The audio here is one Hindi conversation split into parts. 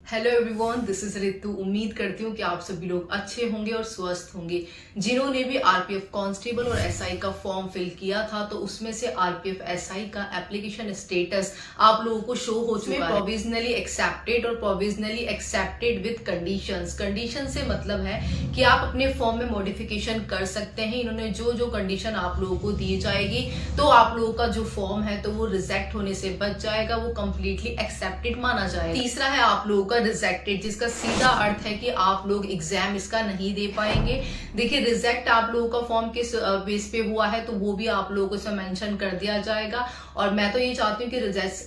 Hello everyone, this is Ritu. उम्मीद करती हूँ कि आप सभी लोग अच्छे होंगे और स्वस्थ होंगे। जिन्होंने भी आरपीएफ कांस्टेबल और एसआई का फॉर्म फिल किया था तो उसमें से आरपीएफ एसआई का एप्लीकेशन स्टेटस आप लोगों को शो हो चुका है। प्रोविजनली एक्सेप्टेड और provisionally accepted with conditions. Condition से मतलब है कि आप अपने फॉर्म में मॉडिफिकेशन कर सकते हैं। इन्होंने जो जो कंडीशन आप लोगों को दी जाएगी तो आप लोगों का जो फॉर्म है तो वो रिजेक्ट होने से बच जाएगा, वो कंप्लीटली एक्सेप्टेड माना जाएगा। तीसरा है आप लोगों रिजेक्टेड, जिसका सीधा अर्थ है कि आप लोग एग्जाम इसका नहीं दे पाएंगे। देखिए, रिजेक्ट आप लोगों का फॉर्म किस बेस पे हुआ है तो वो भी आप लोगों को इसमें मेंशन कर दिया जाएगा। और मैं तो ये चाहती हूँ कि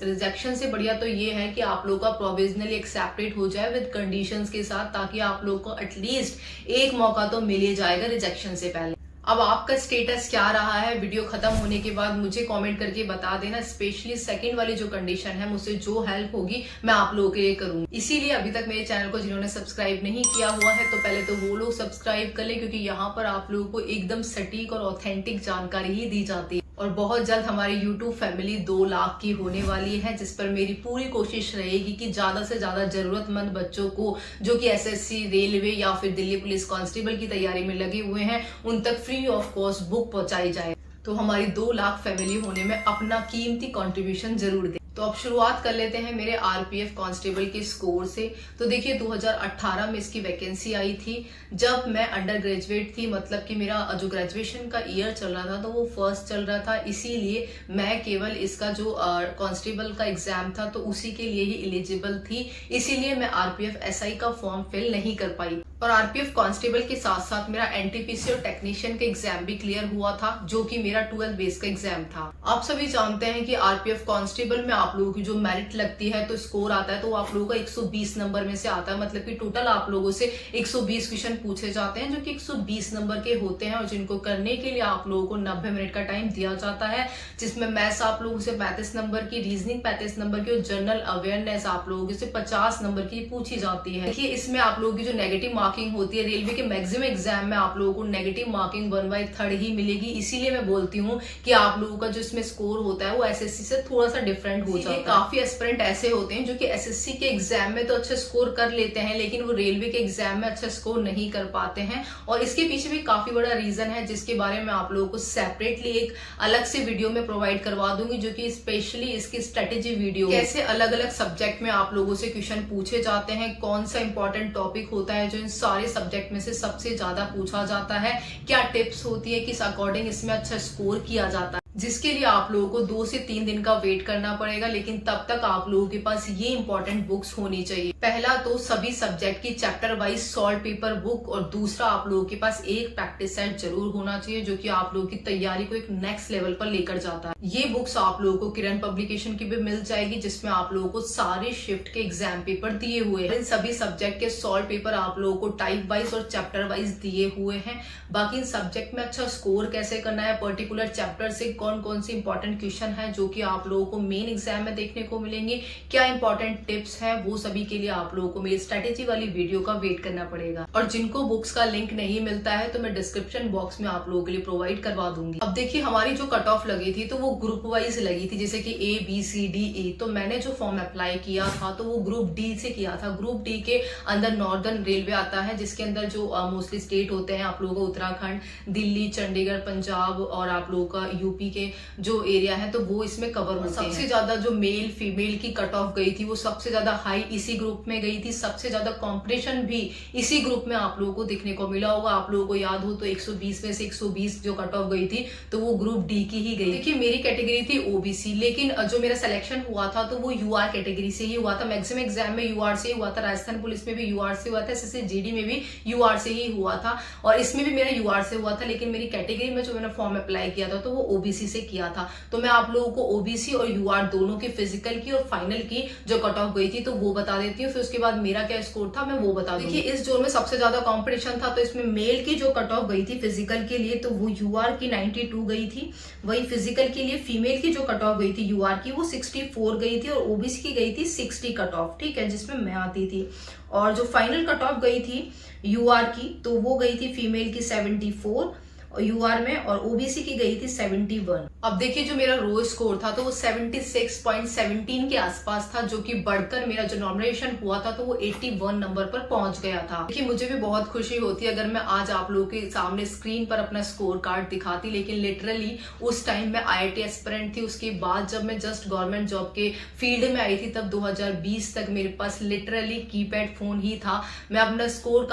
रिजेक्शन से बढ़िया तो ये है कि आप लोगों का प्रोविजनली एक्सेप्टेड हो जाए विद कंडीशंस के साथ, ताकि आप लोगों को एटलीस्ट एक मौका तो मिल ही जाएगा रिजेक्शन से पहले। अब आपका स्टेटस क्या रहा है वीडियो खत्म होने के बाद मुझे कमेंट करके बता देना। स्पेशली सेकंड वाली जो कंडीशन है, मुझसे जो हेल्प होगी मैं आप लोगों के लिए करूंगी। इसीलिए अभी तक मेरे चैनल को जिन्होंने सब्सक्राइब नहीं किया हुआ है तो पहले तो वो लोग सब्सक्राइब कर ले, क्योंकि यहाँ पर आप लोगों को एकदम सटीक और ऑथेंटिक जानकारी ही दी जाती है। और बहुत जल्द हमारी YouTube फैमिली 2 लाख की होने वाली है, जिस पर मेरी पूरी कोशिश रहेगी कि ज्यादा से ज्यादा जरूरतमंद बच्चों को जो कि एसएससी, रेलवे या फिर दिल्ली पुलिस कांस्टेबल की तैयारी में लगे हुए हैं उन तक फ्री ऑफ कॉस्ट बुक पहुंचाई जाए। तो हमारी 2 लाख फैमिली होने में अपना कीमती कंट्रीब्यूशन जरूर दे। तो अब शुरुआत कर लेते हैं मेरे आरपीएफ कांस्टेबल के स्कोर से। तो देखिए, 2018 में इसकी वैकेंसी आई थी जब मैं अंडर ग्रेजुएट थी, मतलब कि मेरा जो ग्रेजुएशन का ईयर चल रहा था तो वो फर्स्ट चल रहा था। इसीलिए मैं केवल इसका जो कांस्टेबल का एग्जाम था तो उसी के लिए ही एलिजिबल थी। इसीलिए मैं आरपीएफ एसआई का फॉर्म फिल नहीं कर पाई। और आरपीएफ कांस्टेबल के साथ साथ मेरा एनटीपीसी और टेक्नीशियन का एग्जाम भी क्लियर हुआ था, जो कि मेरा 12 बेस का एग्जाम था। आप सभी जानते हैं कि आरपीएफ कांस्टेबल में आप लोगों की जो मेरिट लगती है तो स्कोर आता है तो आप लोगों का 120 नंबर में से आता है। मतलब कि टोटल आप लोगों से 120 क्वेश्चन पूछे जाते हैं जो कि 120 नंबर के होते हैं, और जिनको करने के लिए आप लोगों को 90 मिनट का टाइम दिया जाता है, जिसमें मैथ्स आप लोगों से 35 नंबर की, रीजनिंग 35 नंबर की और जनरल अवेयरनेस आप लोगों से 50 नंबर की पूछी जाती है। देखिए, इसमें आप लोगों की जो नेगेटिव मार्किंग होती है, रेलवे के मैक्सिमम एग्जाम में आप लोगों को नेगेटिव मार्किंग 1/3 ही मिलेगी। इसीलिए मैं बोलती हूँ कि आप लोगों का जो इसमें स्कोर होता है वो एसएससी से थोड़ा सा डिफरेंट हो जाता है। काफी एस्पिरेंट ऐसे होते हैं जो कि एसएससी के एग्जाम में तो अच्छा स्कोर कर लेते हैं, लेकिन वो रेलवे के एग्जाम में अच्छा स्कोर नहीं कर पाते हैं। और इसके पीछे भी काफी बड़ा रीजन है, जिसके बारे में आप लोगों को सेपरेटली एक अलग से वीडियो में प्रोवाइड करवा दूंगी, जो कि स्पेशली इसकी स्ट्रेटेजी वीडियो, कैसे अलग अलग सब्जेक्ट में आप लोगों से क्वेश्चन पूछे जाते हैं, कौन सा इंपॉर्टेंट टॉपिक होता है जो इन सारे सब्जेक्ट में से सबसे ज्यादा पूछा जाता है, क्या टिप्स होती है, किस अकॉर्डिंग इसमें अच्छा स्कोर किया जाता है, जिसके लिए आप लोगों को 2 से 3 दिन का वेट करना पड़ेगा। लेकिन तब तक आप लोगों के पास ये इंपॉर्टेंट बुक्स होनी चाहिए। पहला तो सभी सब्जेक्ट की chapter wise solve paper book, और दूसरा आप लोगों के पास एक प्रैक्टिस सेट जरूर होना चाहिए जो कि आप लोगों की तैयारी को एक नेक्स्ट लेवल पर लेकर जाता है। ये बुक्स आप लोगों को किरण पब्लिकेशन की भी मिल जाएगी, जिसमें आप लोगों को सारे शिफ्ट के एग्जाम पेपर दिए हुए हैं। इन सभी सब्जेक्ट के सॉल्व पेपर आप लोगों को टाइप वाइज और चैप्टर वाइज दिए हुए हैं। बाकी इन सब्जेक्ट में अच्छा स्कोर कैसे करना है, पर्टिकुलर चैप्टर से कौन कौन से इंपॉर्टेंट क्वेश्चन है जो कि आप लोगों को मेन एग्जाम में देखने को मिलेंगे, क्या इंपॉर्टेंट टिप्स है, वो सभी के लिए आप लोगों को मेरी स्ट्रेटेजी वाली वीडियो का वेट करना पड़ेगा। और जिनको बुक्स का लिंक नहीं मिलता है तो मैं डिस्क्रिप्शन बॉक्स में आप लोगों के लिए प्रोवाइड करवा दूंगी। अब देखिए, हमारी जो कट ऑफ लगी थी तो वो ग्रुप वाइज लगी थी, जैसे कि ABCDE। तो मैंने जो फॉर्म अप्लाई किया था तो वो ग्रुप डी से किया था। ग्रुप डी के अंदर नॉर्दर्न रेलवे आता है, जिसके अंदर जो मोस्टली स्टेट होते हैं आप लोगों को उत्तराखंड, दिल्ली, चंडीगढ़, पंजाब और आप लोगों का यूपी के जो एरिया है तो वो इसमें कवर होते हैं। सबसे ज्यादा जो मेल फीमेल की कट ऑफ गई थी वो सबसे ज्यादा हाई इसी ग्रुप में गई थी। सबसे ज्यादा कंपटीशन भी इसी ग्रुप में आप लोगों को देखने को मिला होगा। आप लोगों को याद हो तो 120 में से 120 जो कट ऑफ गई थी तो वो ग्रुप डी की ही गई। देखिए, मेरी कैटेगरी थी ओबीसी, लेकिन जो मेरा सिलेक्शन हुआ था तो वो यूआर कैटेगरी से ही हुआ था। मैक्सिमम एग्जाम में यूआर से ही हुआ था, राजस्थान पुलिस में भी यूआर से हुआ था, एसएससी जीडी में भी यूआर से ही हुआ था, और इसमें भी मेरा यूआर से हुआ था। लेकिन मेरी कैटेगरी में जो मैंने फॉर्म अप्लाई किया था तो वो ओबीसी से किया था। तो मैं आप लोगों को ओबीसी और यूआर दोनों की फिजिकल की और फाइनल की जो कट ऑफ गई थी तो वो बता देती हूँ, फिर उसके बाद मेरा क्या स्कोर था मैं वो बता दूंगी। देखिए, इस जोन में सबसे ज्यादा कंपटीशन था तो इसमें मेल की जो कट ऑफ गई थी फिजिकल के लिए तो वो यूआर की 92 गई थी। वही फिजिकल के लिए फीमेल की जो कट ऑफ गई थी यूआर की वो 64 गई थी, और ओबीसी की गई थी 60 कट ऑफ, ठीक है, जिसमें मैं आती थी। और जो फाइनल कट ऑफ गई थी यूआर की तो वो गई थी फीमेल की 74 यूआर में, और ओबीसी की गई थी 71। अब देखिए जो मेरा रो स्कोर था तो वो 76.17 के आसपास था, जो कि बढ़कर मेरा जो नॉर्मलाइजेशन हुआ था तो वो 81 नंबर पर पहुंच गया था। देखिए मुझे भी बहुत खुशी होती अगर मैं आज आप लोगों के सामने स्क्रीन पर अपना स्कोर कार्ड दिखाती, लेकिन लिटरली उस टाइम मैं आईआईटी एस्पिरेंट थी। उसके बाद जब मैं जस्ट गवर्नमेंट जॉब के फील्ड में आई थी तब 2020 तक मेरे पास लिटरली कीपैड फोन ही था। मैं अपना स्कोर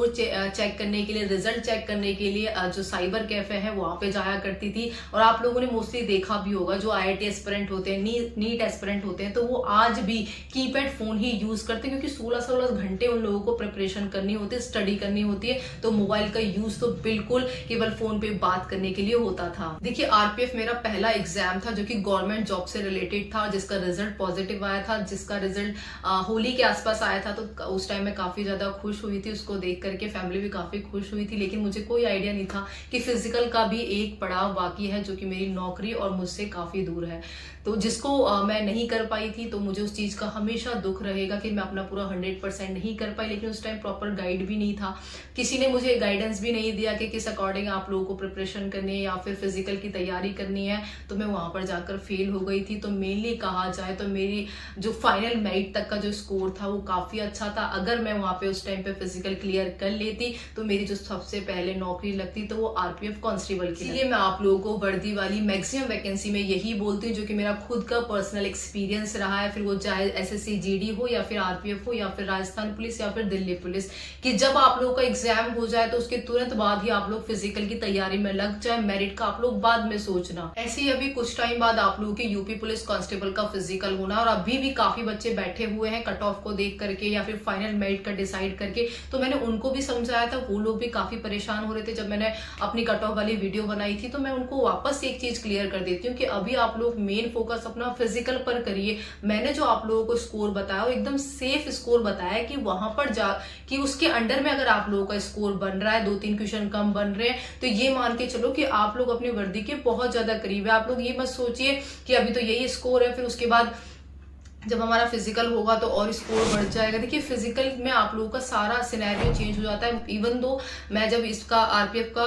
चेक करने के लिए, रिजल्ट चेक करने के लिए जो साइबर कैफे है वहां पे जाया करती थी। और आप लोगों ने मोस्टली देखा भी होगा जो आईआईटी एस्पिरेंट होते हैं, नीट एस्पिरेंट होते हैं, तो वो आज भी कीपैड फोन ही यूज करते हैं, क्योंकि 16-16 घंटे उन लोगों को प्रिपरेशन करनी होती है, स्टडी करनी होती है। तो मोबाइल का यूज तो बिल्कुल केवल फोन पे बात करने के लिए होता था। देखिए आरपीएफ मेरा पहला एग्जाम था जो कि गवर्नमेंट जॉब से रिलेटेड था, जिसका रिजल्ट पॉजिटिव आया था, जिसका रिजल्ट होली के आसपास आया था। तो उस टाइम मैं काफी ज्यादा खुश हुई थी, उसको देख करके फैमिली भी काफी खुश हुई थी। लेकिन मुझे कोई आइडिया नहीं था कि फिजिकल का भी एक पड़ाव बाकी है जो कि मेरी नौकरी और मुझसे काफी दूर है। तो जिसको मैं नहीं कर पाई थी, तो मुझे उस चीज का हमेशा दुख रहेगा कि मैं अपना पूरा 100% नहीं कर पाई। लेकिन उस टाइम प्रॉपर गाइड भी नहीं था, किसी ने मुझे गाइडेंस भी नहीं दिया कि किस अकॉर्डिंग आप लोगों को प्रिपरेशन करनी है या फिर फिजिकल की तैयारी करनी है। तो मैं वहां पर जाकर फेल हो गई थी। तो मेनली कहा जाए तो मेरी जो फाइनल मेरिट तक का जो स्कोर था वो काफी अच्छा था। अगर मैं वहां पे उस टाइम पे फिजिकल क्लियर कर लेती तो मेरी जो सबसे पहले नौकरी लगती तो वो आरपीएफ कांस्टेबल की। इसलिए मैं आप लोगों को वर्दी वाली मैक्सिमम वैकेंसी में यही बोलती हूँ, जो कि मेरा खुद का पर्सनल एक्सपीरियंस रहा है, फिर वो चाहे एसएससी जीडी हो या फिर आरपीएफ हो या फिर राजस्थान पुलिस या फिर दिल्ली पुलिस, कि जब आप लोगों का एग्जाम हो जाए तो उसके तुरंत बाद ही आप लोग फिजिकल की तैयारी में लग जाए। मेरिट का आप लोग बाद में सोचना। ऐसे ही अभी कुछ टाइम बाद आप लोगों के यूपी पुलिस कांस्टेबल का फिजिकल होना, और अभी भी काफी बच्चे बैठे हुए हैं कट ऑफ को देख करके या फिर फाइनल मेरिट का डिसाइड करके। तो मैंने उनको भी समझाया था, वो लोग भी काफी परेशान हो रहे थे। जब मैंने अपनी कट ऑफ वाली वीडियो बनाई थी तो मैं उनको वापस एक चीज क्लियर कर देती हूँ कि अभी आप लोग मेन फोकस अपना फिजिकल पर करिए। मैंने जो आप लोगों को स्कोर बताया वो एकदम सेफ स्कोर बताया कि वहां पर जा कि उसके अंडर में अगर आप लोगों का स्कोर बन रहा है, 2-3 क्वेश्चन कम बन रहे हैं, तो ये मान के चलो कि आप लोग अपनी वर्दी के बहुत ज्यादा करीब है। आप लोग ये मत सोचिए कि अभी तो यही स्कोर है, फिर उसके बाद जब हमारा फिजिकल होगा तो और स्कोर बढ़ जाएगा। देखिए फिजिकल में आप लोगों का सारा सिनेरियो चेंज हो जाता है। इवन दो मैं जब इसका आरपीएफ का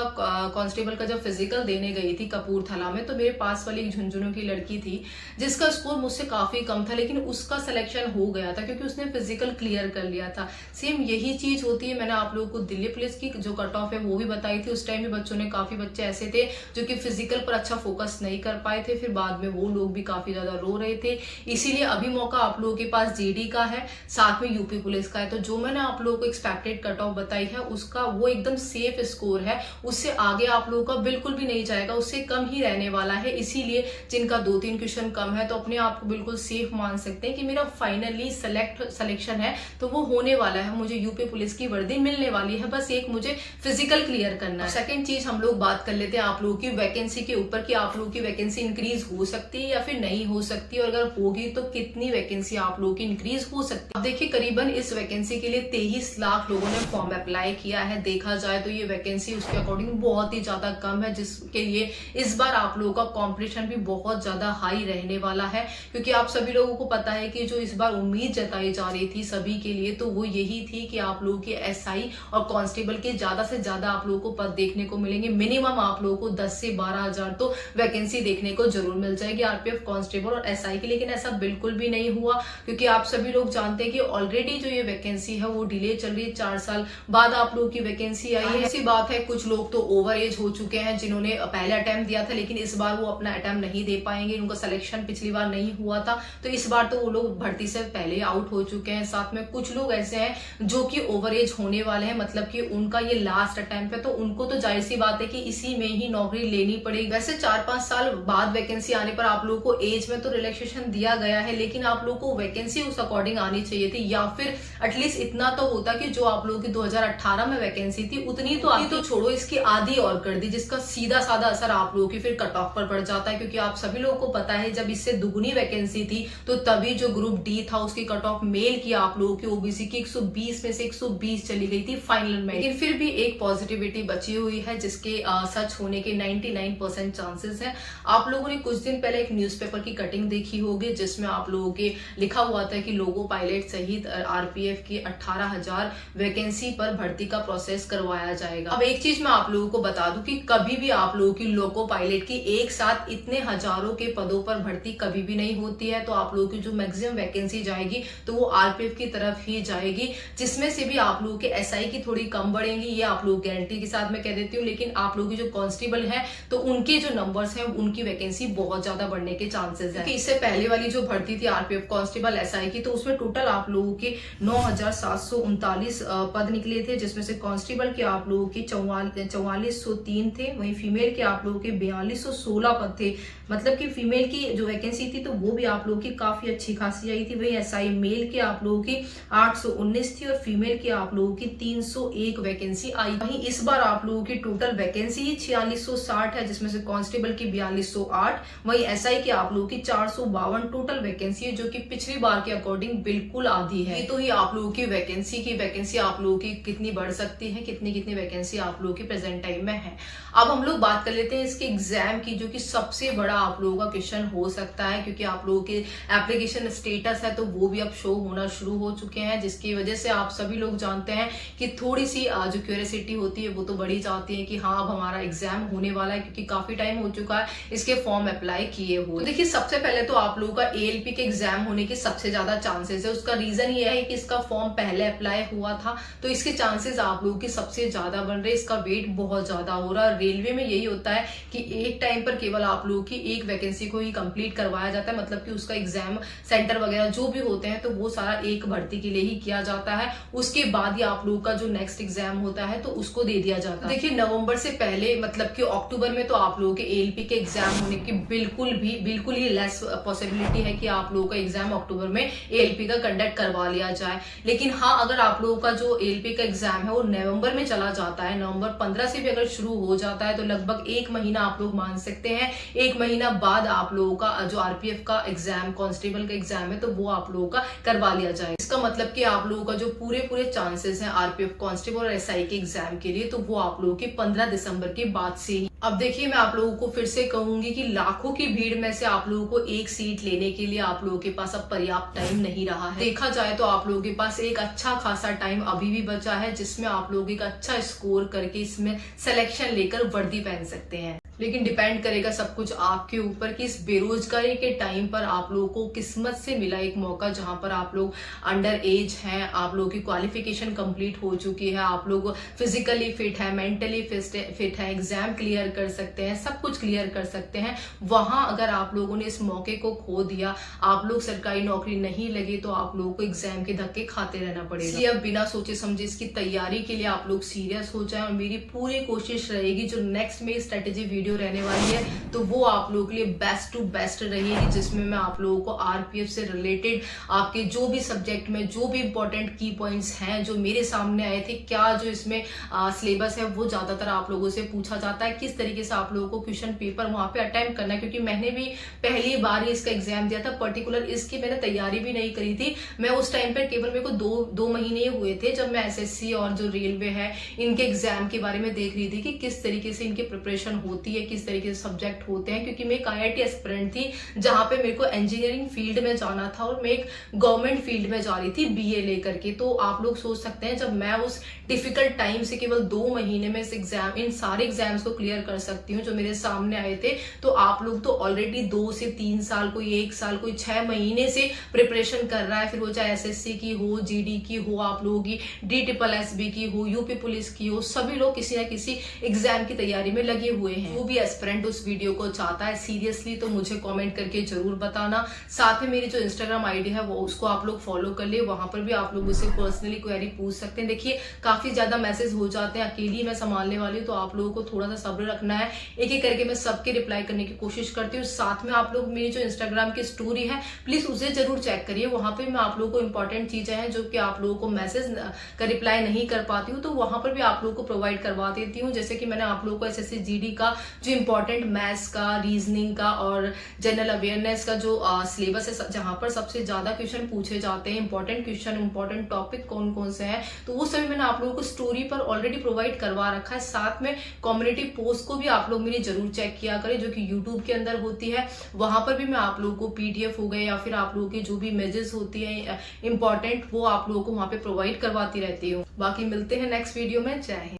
कांस्टेबल का जब फिजिकल देने गई थी कपूरथला में, तो मेरे पास वाली एक झुंझुनू की लड़की थी जिसका स्कोर मुझसे काफी कम था, लेकिन उसका सिलेक्शन हो गया था क्योंकि उसने फिजिकल क्लियर कर लिया था। सेम यही चीज होती है। मैंने आप लोगों को दिल्ली पुलिस की जो कट ऑफ है वो भी बताई थी। उस टाइम भी बच्चों ने, काफी बच्चे ऐसे थे जो कि फिजिकल पर अच्छा फोकस नहीं कर पाए थे, फिर बाद में वो लोग भी काफी ज्यादा रो रहे थे। इसीलिए अभी मौका आप लोगों के पास जीडी का है, साथ में यूपी पुलिस का है। तो जो मैंने आप लोगों को एक्सपेक्टेड कट ऑफ बताई है उसका वो एकदम सेफ स्कोर है, उससे आगे आप लोगों का बिल्कुल भी नहीं जाएगा, उससे कम ही रहने वाला है। इसीलिए जिनका 2-3 क्वेश्चन कम है तो अपने आप को बिल्कुल सेफ मान सकते हैं कि मेरा फाइनली सिलेक्शन है तो वो होने वाला है, मुझे यूपी पुलिस की वर्दी मिलने वाली है। बस एक मुझे फिजिकल क्लियर करना है। सेकंड चीज हम लोग बात कर लेते हैं आप लोगों की वैकेंसी के ऊपर कि आप लोगों की वैकेंसी इंक्रीज हो सकती है या फिर नहीं हो सकती, और अगर होगी तो कितनी वैकेंसी आप लोगों की इंक्रीज हो सकती है। अब देखिए करीबन इस वैकेंसी के लिए 23 लाख लोगों ने फॉर्म अप्लाई किया है। देखा जाए तो ये वैकेंसी उसके अकॉर्डिंग बहुत ही ज्यादा कम है, जिसके लिए इस बार आप लोगों का कॉम्पिटिशन भी बहुत ज्यादा हाई रहने वाला है। क्योंकि आप सभी लोगों को पता है कि जो इस बार उम्मीद जताई जा रही थी सभी के लिए, तो वो यही थी कि आप लोगों के एसआई और कांस्टेबल के ज्यादा से ज्यादा आप लोगों को पद देखने को मिलेंगे। मिनिमम आप लोगों को 10 से 12 हजार तो वैकेंसी देखने को जरूर मिल जाएगी आरपीएफ कांस्टेबल और एसआई की। लेकिन ऐसा बिल्कुल भी नहीं हुआ, क्योंकि आप सभी लोग जानते हैं कि ऑलरेडी जो ये वैकेंसी है वो डिले चल रही है। 4 साल बाद आप लोगों की वैकेंसी आई है। ऐसी बात है कुछ लोग तो ओवर एज हो चुके हैं जिन्होंने पहले अटेम्प्ट दिया था, लेकिन इस बार वो अपना अटेम्प्ट नहीं दे पाएंगे, उनका सिलेक्शन पिछली बार नहीं हुआ था, तो इस बार तो वो लोग भर्ती से पहले आउट हो चुके हैं। साथ में कुछ लोग ऐसे हैं जो कि ओवर एज होने वाले हैं, मतलब कि उनका ये लास्ट अटेम्प्ट है, तो उनको तो जाहिर सी बात है कि इसी में ही नौकरी लेनी पड़ेगी। वैसे 4-5 साल बाद वैकेंसी आने पर आप लोगों को एज में तो रिलैक्सेशन दिया गया है, लेकिन आप लोगों को वैकेंसी उस अकॉर्डिंग आनी चाहिए थी, या फिर एटलीस्ट इतना तो होता कि जो आप लोगों की 2018 में वैकेंसी थी उतनी तो आती। तो छोड़ो, इसकी आधी और कर दी, जिसका सीधा साधा असर आप लोगों की फिर कट ऑफ पर पड़ जाता है। क्योंकि आप सभी लोगों को पता है जब इससे दुगनी वैकेंसी थी तो तभी जो ग्रुप डी था उसकी कट ऑफ मेल किया आप लोगों की ओबीसी की 120 में से 120 चली गई थी फाइनल में। लेकिन फिर भी एक पॉजिटिविटी बची हुई है जिसके सच होने के 99% चांसेस है। आप लोगों ने कुछ दिन पहले एक न्यूज़पेपर की कटिंग देखी होगी जिसमें आप लोगों के लिखा हुआ था कि लोको पायलट सहित आरपीएफ की 18,000 वैकेंसी पर भर्ती का प्रोसेस करवाया जाएगा। अब एक चीज मैं आप लोगों को बता दूं कि कभी भी आप लोगों की लोको पायलट की एक साथ इतने हजारों के पदों पर भर्ती कभी भी नहीं होती है। तो आप लोगों की जो मैक्सिमम वैकेंसी जाएगी तो वो आरपीएफ की तरफ ही जाएगी, जिसमें से भी आप लोगों के एसआई की थोड़ी कम बढ़ेंगी, ये आप लोग गारंटी के साथ मैं कह देती हूँ। लेकिन आप लोगों की जो कांस्टेबल है तो उनके जो नंबर्स हैं उनकी वैकेंसी बहुत ज्यादा बढ़ने के चांसेस है। इससे पहले वाली जो भर्ती थी आरपीएफ कांस्टेबल एसआई की, तो उसमें टोटल आप लोगों के 9,739 पद निकले थे, जिसमें से कांस्टेबल के आप लोगों के 4403 थे, वहीं फीमेल के आप लोगों के 4216 पद थे। मतलब कि फीमेल की जो वैकेंसी थी तो वो भी आप लोगों की काफी अच्छी खासी आई थी। वहीं एसआई मेल के आप लोगों की 819 थी और फीमेल की आप लोगों की 301 वैकेंसी आई। वहीं इस बार आप लोगों की टोटल वैकेंसी ही 4660 है, जिसमें से कांस्टेबल की 4208, वहीं एसआई की आप लोगों की 452 टोटल वैकेंसी है, जो कि पिछली बार के अकॉर्डिंग बिल्कुल आधी है। तो ही आप लोगों की वैकेंसी आप लोगों की कितनी बढ़ सकती है, कितनी वैकेंसी आप लोगों की प्रेजेंट टाइम में है। अब हम लोग बात कर लेते हैं इसके एग्जाम की, जो कि सबसे बड़ा आप लोगों का क्वेश्चन हो सकता है, क्योंकि आप लोगों के एप्लीकेशन स्टेटस है तो वो भी अब शो होना शुरू हो चुके हैं, जिसकी वजह से आप सभी लोग जानते हैं कि थोड़ी सी जो क्यूरियोसिटी होती है वो तो बढ़ी जाती है कि हाँ अब हमारा एग्जाम होने वाला है, क्योंकि काफी टाइम हो चुका है इसके फॉर्म अप्लाई किए हुए। तो देखिए सबसे पहले तो आप लोगों का एएलपी के एग्जाम होने के सबसे ज्यादा चांसेस है। उसका रीजन ये है कि इसका फॉर्म पहले अप्लाई हुआ था, तो इसके चांसेस आप लोगों के सबसे ज्यादा बन रहे, इसका वेट बहुत ज्यादा हो रहा है। रेलवे में यही होता है कि एक टाइम पर केवल आप लोगों की एक वैकेंसी को ही कंप्लीट करवाया जाता है, मतलब कि उसका एग्जाम सेंटर वगैरह जो भी होते हैं तो वो सारा एक भर्ती के लिए ही किया जाता है। उसके बाद ही आप लोगों का जो नेक्स्ट एग्जाम होता है तो उसको दे दिया जाता है। देखिए नवंबर से पहले मतलब कि अक्टूबर में तो आप लोगों के एएलपी के एग्जाम होने की बिल्कुल ही लेस पॉसिबिलिटी है कि आप लोगों का एग्जाम अक्टूबर में एएलपी का कंडक्ट करवा लिया जाए। लेकिन हाँ अगर आप लोगों का जो एएलपी का एग्जाम है वो नवंबर में चला जाता है, नवंबर 15 से भी अगर शुरू हो जाता है तो लगभग एक महीना आप लोग मान सकते हैं, एक महीना बाद आप लोगों का जो आरपीएफ का एग्जाम कांस्टेबल का एग्जाम है तो वो आप लोगों का करवा लिया जाए। इसका मतलब कि आप लोगों का जो पूरे चांसेस हैं आरपीएफ कांस्टेबल और एसआई के एग्जाम के लिए तो वो आप लोगों के 15 दिसंबर के बाद से ही। अब देखिए मैं आप लोगों को फिर से कहूंगी कि लाखों की भीड़ में से आप लोगों को एक सीट लेने के लिए आप लोगों के पास अब पर्याप्त टाइम नहीं रहा है। देखा जाए तो आप लोगों के पास एक अच्छा खासा टाइम अभी भी बचा है, जिसमें आप लोग एक अच्छा स्कोर करके इसमें सिलेक्शन लेकर वर्दी पहन सकते हैं। लेकिन डिपेंड करेगा सब कुछ आपके ऊपर कि इस बेरोजगारी के टाइम पर आप लोगों को किस्मत से मिला एक मौका, जहां पर आप लोग अंडर एज हैं, आप लोगों की क्वालिफिकेशन कंप्लीट हो चुकी है, आप लोग फिजिकली फिट है, मेंटली फिट है, एग्जाम क्लियर कर सकते हैं, सब कुछ क्लियर कर सकते हैं। वहां अगर आप लोगों ने इस मौके को खो दिया, आप लोग सरकारी नौकरी नहीं लगे तो आप लोगों को एग्जाम के धक्के खाते रहना पड़ेगा। इसलिए अब बिना सोचे समझे इसकी तैयारी के लिए आप लोग सीरियस हो जाए, और मेरी पूरी कोशिश रहेगी जो नेक्स्ट में स्ट्रेटेजी वीडियो रहने वाली है तो वो आप लोगों के लिए बेस्ट टू बेस्ट रहेगी, जिसमें मैं आप लोगों को आरपीएफ से रिलेटेड आपके जो भी सब्जेक्ट में जो भी इंपॉर्टेंट की पॉइंट्स हैं जो मेरे सामने आए थे, क्या जो इसमें सिलेबस है वो ज्यादातर आप लोगों से पूछा जाता है, किस तरीके से आप लोगों को क्वेश्चन पेपर वहां पे अटेम्प्ट करना है। क्योंकि मैंने भी पहली बार ही इसका एग्जाम दिया था, पर्टिकुलर इसकी मैंने तैयारी भी नहीं करी थी। मैं उस टाइम पर केवल मेरे को दो महीने हुए थे जब मैं एसएससी और जो रेलवे है इनके एग्जाम के बारे में देख रही थी कि किस तरीके से इनकी प्रिपरेशन होती है, किस तरीके से सब्जेक्ट होते हैं। क्योंकि मैं एक आईआईटी एस्पिरेंट थी जहां पे मेरे को इंजीनियरिंग फील्ड में जाना था और मैं एक गवर्नमेंट फील्ड में जा रही थी बीए लेकर के। तो आप लोग सोच सकते हैं जब मैं उस डिफिकल्ट टाइम से केवल 2 महीने में इन सारे एग्जाम्स को क्लियर कर सकती हूँ जो मेरे सामने आए थे, तो आप लोग तो ऑलरेडी 2 से 3 साल, कोई 1 साल, कोई 6 महीने से प्रिपरेशन कर रहा है। फिर वो चाहे एसएससी की हो, जीडी की हो, आप लोगों की DSSB की हो, यूपी पुलिस की हो, सभी लोग किसी ना किसी एग्जाम की तैयारी में लगे हुए हैं। वो भी एस्पिरेंट उस वीडियो को चाहता है सीरियसली तो मुझे कमेंट करके जरूर बताना। साथ में मेरी जो इंस्टाग्राम आईडी है वो उसको आप लोग फॉलो कर ले, वहां पर भी आप लोग मुझसे पर्सनली क्वेरी पूछ सकते हैं। देखिए काफी ज्यादा मैसेज हो जाते हैं, अकेली मैं संभालने वाली हूँ तो आप लोगों को थोड़ा सा सब्र रखना है। एक एक करके मैं सबके रिप्लाई करने की कोशिश करती हूँ। साथ में आप लोग मेरी जो इंस्टाग्राम की स्टोरी है प्लीज उसे जरूर चेक करिए, वहां पे मैं आप लोगों को इंपॉर्टेंट चीजें हैं जो कि आप लोगों को मैसेज का रिप्लाई नहीं कर पाती हूँ तो वहां पर भी आप लोगों को प्रोवाइड करवा देती हूँ। जैसे कि मैंने आप लोगों को एसएससी जीडी का जो इंपॉर्टेंट मैथ्स का, रीजनिंग का और जनरल अवेयरनेस का जो सिलेबस है, जहां पर सबसे ज्यादा क्वेश्चन पूछे जाते हैं, इंपॉर्टेंट क्वेश्चन, इंपॉर्टेंट टॉपिक कौन कौन से हैं, तो वो सभी मैंने आप लोगों को स्टोरी पर ऑलरेडी प्रोवाइड करवा रखा है। साथ में कम्युनिटी पोस्ट को भी आप लोग मेरी जरूर चेक किया करें, जो कि यूट्यूब के अंदर होती है। वहां पर भी मैं आप लोगों को पीडीएफ हो गए या फिर आप लोगों की जो भी इमेजेस होती है इंपॉर्टेंट, वो आप लोगों को वहां पे प्रोवाइड करवाती रहती हूँ। बाकी मिलते हैं नेक्स्ट वीडियो में। जय हिंद।